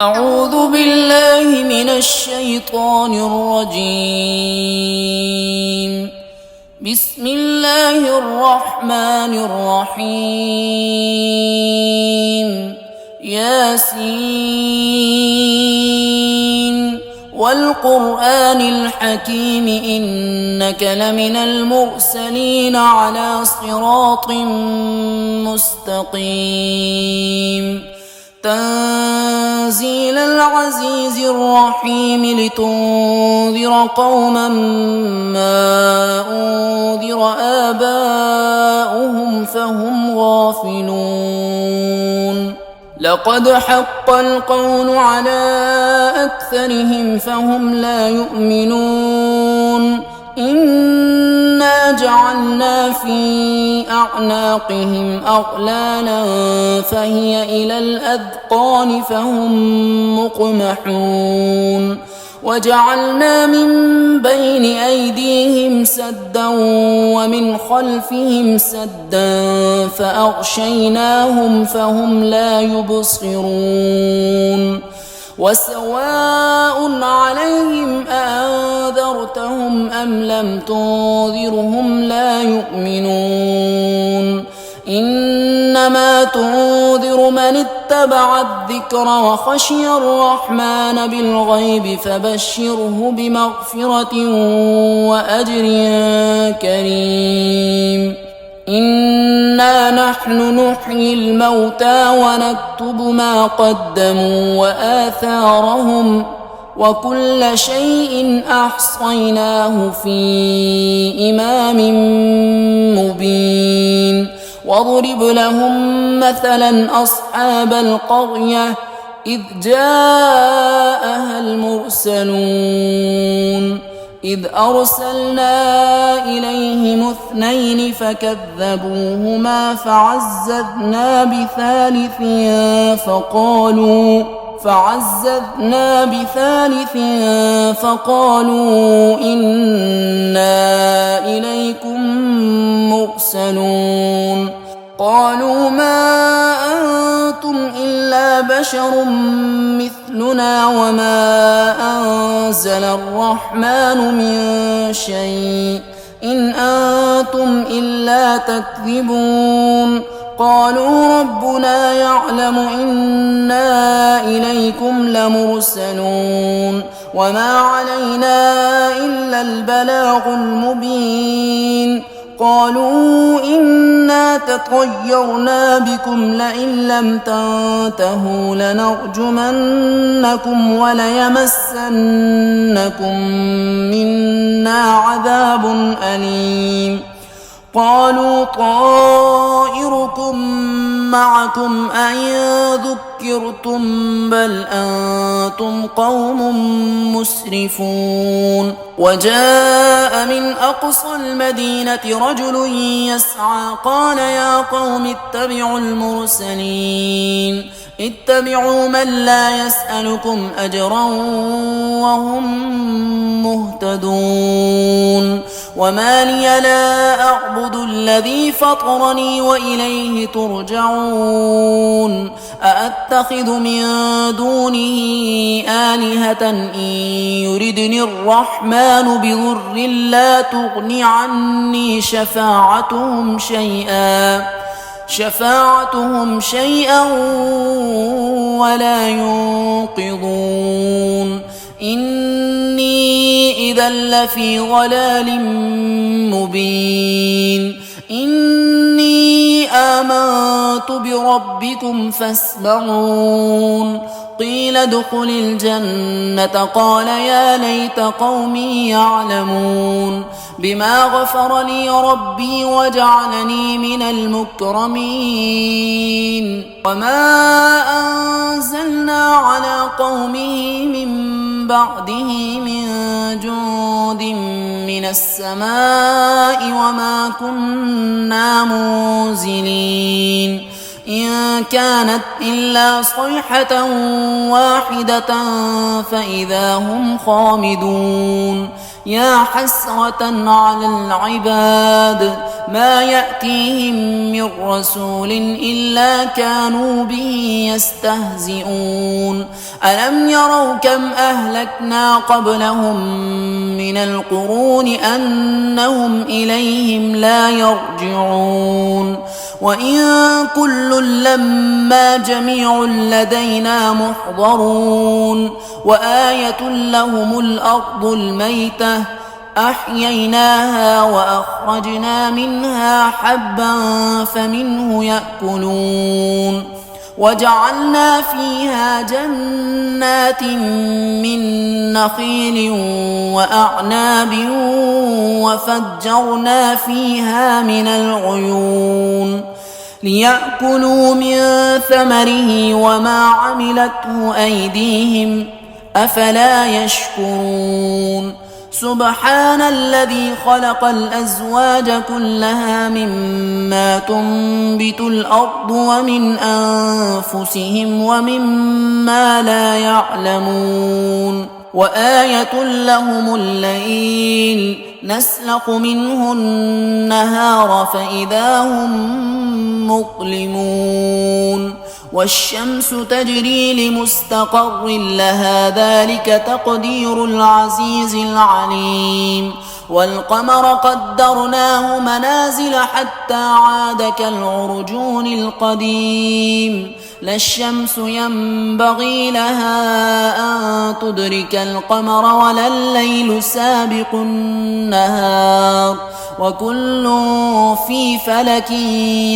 أعوذ بالله من الشيطان الرجيم. بسم الله الرحمن الرحيم. ياسين والقرآن الحكيم إنك لمن المرسلين على صراط مستقيم. تنزيل العزيز الرحيم لتنذر قوما ما أنذر آباؤهم فهم غافلون. لقد حق القول على أكثرهم فهم لا يؤمنون. إنا جعلنا في أعناقهم أغلالا فهي إلى الأذقان فهم مقمحون. وجعلنا من بين أيديهم سدا ومن خلفهم سدا فأغشيناهم فهم لا يبصرون. وسواء عليهم أأنذرتهم أم لم تنذرهم لا يؤمنون. إنما تنذر من اتبع الذكر وخشي الرحمن بالغيب فبشره بمغفرة وأجر كريم. إنا نحن نحيي الموتى ونكتب ما قدموا وآثارهم وكل شيء أحصيناه في إمام مبين. واضرب لهم مثلا أصحاب القرية إذ جاءها المرسلون إذ أرسلنا إليهم 2 فكذبوهما فعززنا بثالث فقالوا إنا إليكم مرسلون. قالوا ما أنتم إلا بشر مثلنا وما أنزل الرحمن من شيء إن أنتم إلا تكذبون. قالوا ربنا يعلم إنا إليكم لمرسلون وما علينا إلا البلاغ المبين. قالوا إنا تطيرنا بكم لئن لم تنتهوا لنرجمنكم وليمسنكم منا عذاب أليم. قالوا طائركم معكم أئن ذكرتم بل أنتم قوم مسرفون. وجاء من أقصى المدينة رجل يسعى قال يا قوم اتبعوا المرسلين اتبعوا من لا يسألكم أجرا وهم مهتدون. وما لي لا أعبد الذي فطرني وإليه ترجعون. أأتخذ من دونه آلهة إن يردني الرحمن بضر لا تغن عني شفاعتهم شيئا ولا ينقذون. إني إذا لفي ضلال مبين. إني آمنت بربكم فاسمعون. قيل ادخل الجنة قال يا ليت قومي يعلمون بما غفر لي ربي وجعلني من المكرمين. وما أنزلنا على قومه من بعده من جند من السماء وما كنا منزلين. إن كانت إلا صيحة واحدة فإذا هم خامدون. يا حسرة على العباد ما يأتيهم من رسول إلا كانوا به يستهزئون ألم يروا كم أهلكنا قبلهم من القرون أنهم إليهم لا يرجعون وإن كل لما جميع لدينا محضرون وآية لهم الأرض الميتة أحييناها وأخرجنا منها حبا فمنه يأكلون وجعلنا فيها جنات من نخيل وأعناب وفجرنا فيها من العيون ليأكلوا من ثمره وما عملته أيديهم أفلا يشكرون سبحان الذي خلق الأزواج كلها مما تنبت الأرض ومن أنفسهم ومما لا يعلمون وآية لهم الليل نسلخ منه النهار فإذا هم مظلمون والشمس تجري لمستقر لها ذلك تقدير العزيز العليم والقمر قدرناه منازل حتى عاد كالعرجون القديم لا الشمس ينبغي لها أن تدرك القمر ولا الليل سابق النهار وكل في فلك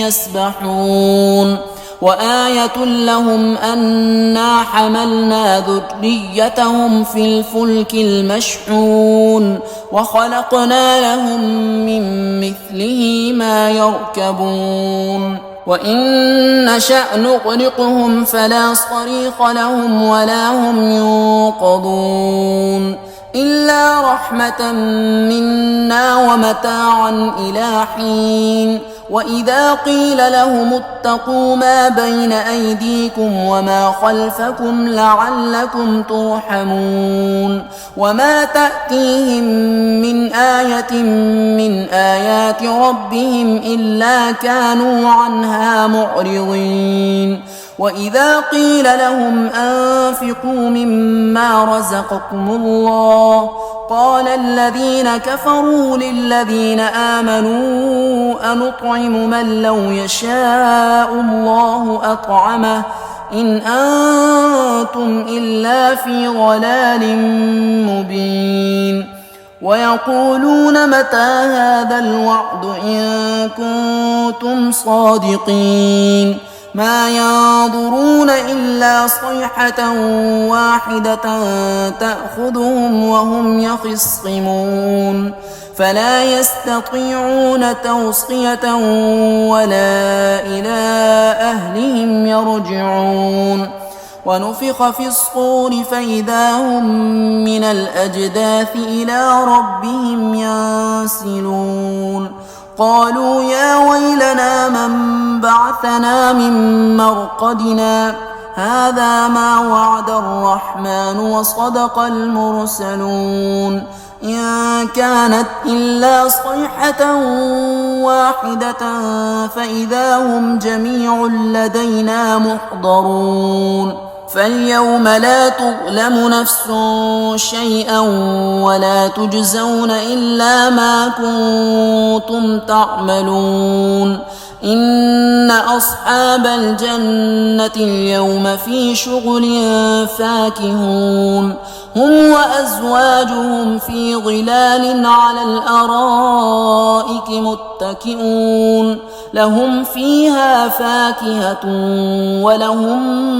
يسبحون وآية لهم أنا حملنا ذريتهم في الفلك المشحون وخلقنا لهم من مثله ما يركبون وإن نشأ نغرقهم فلا صريخ لهم ولا هم ينقذون إلا رحمة منا ومتاعا إلى حين وإذا قيل لهم اتقوا ما بين أيديكم وما خلفكم لعلكم ترحمون وما تأتيهم من آية من آيات ربهم إلا كانوا عنها معرضين وإذا قيل لهم أنفقوا مما رزقكم الله قال الذين كفروا للذين آمنوا أنطعم من لو يشاء الله أطعمه إن أنتم إلا في ضلال مبين ويقولون متى هذا الوعد إن كنتم صادقين ما ينظرون إلا صيحة واحدة تأخذهم وهم يخصمون فلا يستطيعون توصية ولا إلى أهلهم يرجعون ونفخ في الصور فإذا هم من الأجداث إلى ربهم ينسلون قالوا يا ويلنا من بعثنا من مرقدنا هذا ما وعد الرحمن وصدق المرسلون إن كانت إلا صيحة واحدة فإذا هم جميع لدينا محضرون فاليوم لا تظلم نفس شيئا ولا تجزون إلا ما كنتم تعملون إن أصحاب الجنة اليوم في شغل فاكهون هم وأزواجهم في ظلال على الأرائك متكئون لهم فيها فاكهة ولهم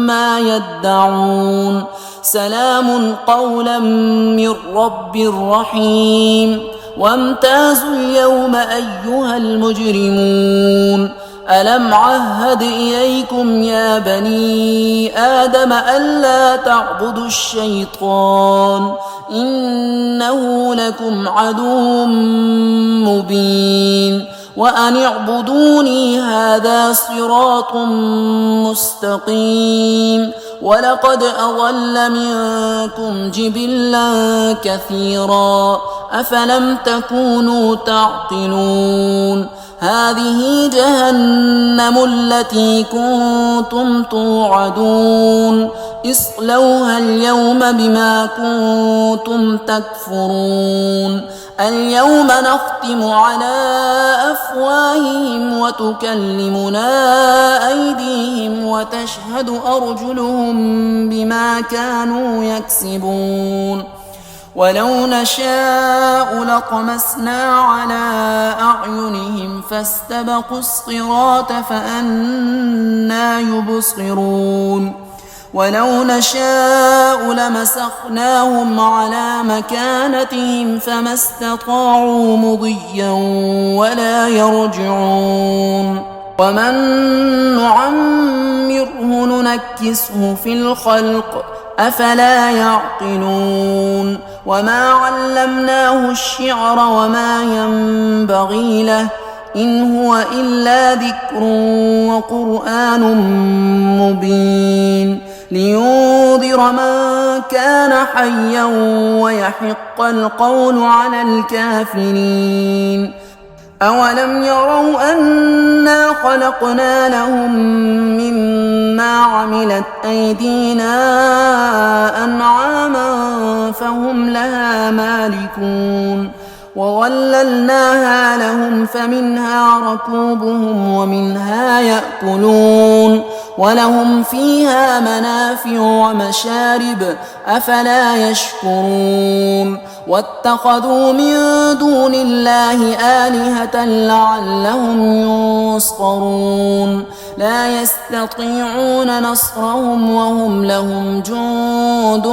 ما يدعون سلام قولا من رب رحيم وامتازوا اليوم أيها المجرمون ألم عهد إليكم يا بني آدم ألا تعبدوا الشيطان إنه لكم عدو مبين وأن اعبدوني هذا صراط مستقيم ولقد أضل منكم جبلا كثيرا أفلم تكونوا تعقلون هذه جهنم التي كنتم توعدون اصلوها اليوم بما كنتم تكفرون اليوم نختم على أفواههم وتكلمنا أيديهم وتشهد أرجلهم بما كانوا يكسبون ولو نشاء لطمسنا على أعينهم فاستبقوا الصراط فأنى يبصرون ولو نشاء لمسخناهم على مكانتهم فما استطاعوا مضيا ولا يرجعون ومن نعمره ننكسه في الخلق أفلا يعقلون وما علمناه الشعر وما ينبغي له إن هو إلا ذكر وقرآن مبين لينذر من كان حيا ويحق القول على الكافرين أولم يروا أنا خلقنا لهم مما عملت أيدينا أنعاما فهم لها مالكون وظللناها لهم فمنها ركوبهم ومنها يأكلون ولهم فيها منافع ومشارب أفلا يشكرون واتخذوا من دون الله آلهة لعلهم ينصرون لا يستطيعون نصرهم وهم لهم جند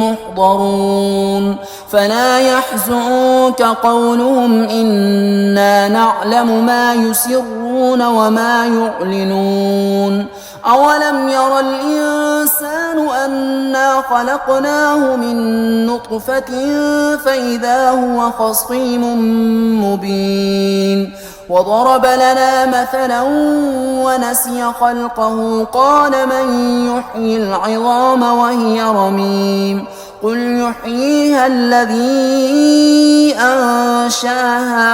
محضرون فلا يحزنك قولهم إنا نعلم ما يسرون وما يعلنون أولم ير الإنسان أنا خلقناه من نطفة فإذا هو خصيم مبين وضرب لنا مثلا ونسي خلقه قال من يحيي العظام وهي رميم قل يحييها الذي أنشاها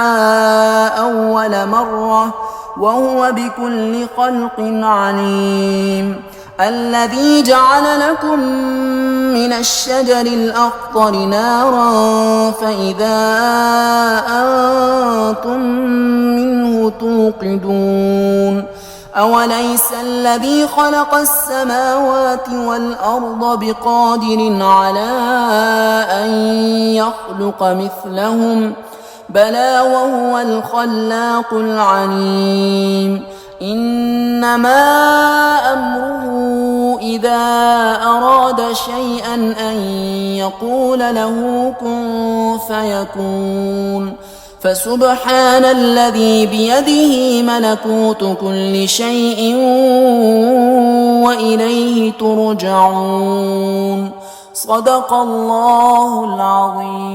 أول مرة وهو بكل خلق عليم الذي جعل لكم من الشجر الأخضر نارا فإذا أنتم منه توقدون أوليس الذي خلق السماوات والأرض بقادر على أن يخلق مثلهم بلى وهو الخلاق العليم إنما أمره إذا أراد شيئا أن يقول له كن فيكون فسبحان الذي بيده ملكوت كل شيء وإليه ترجعون صدق الله العظيم.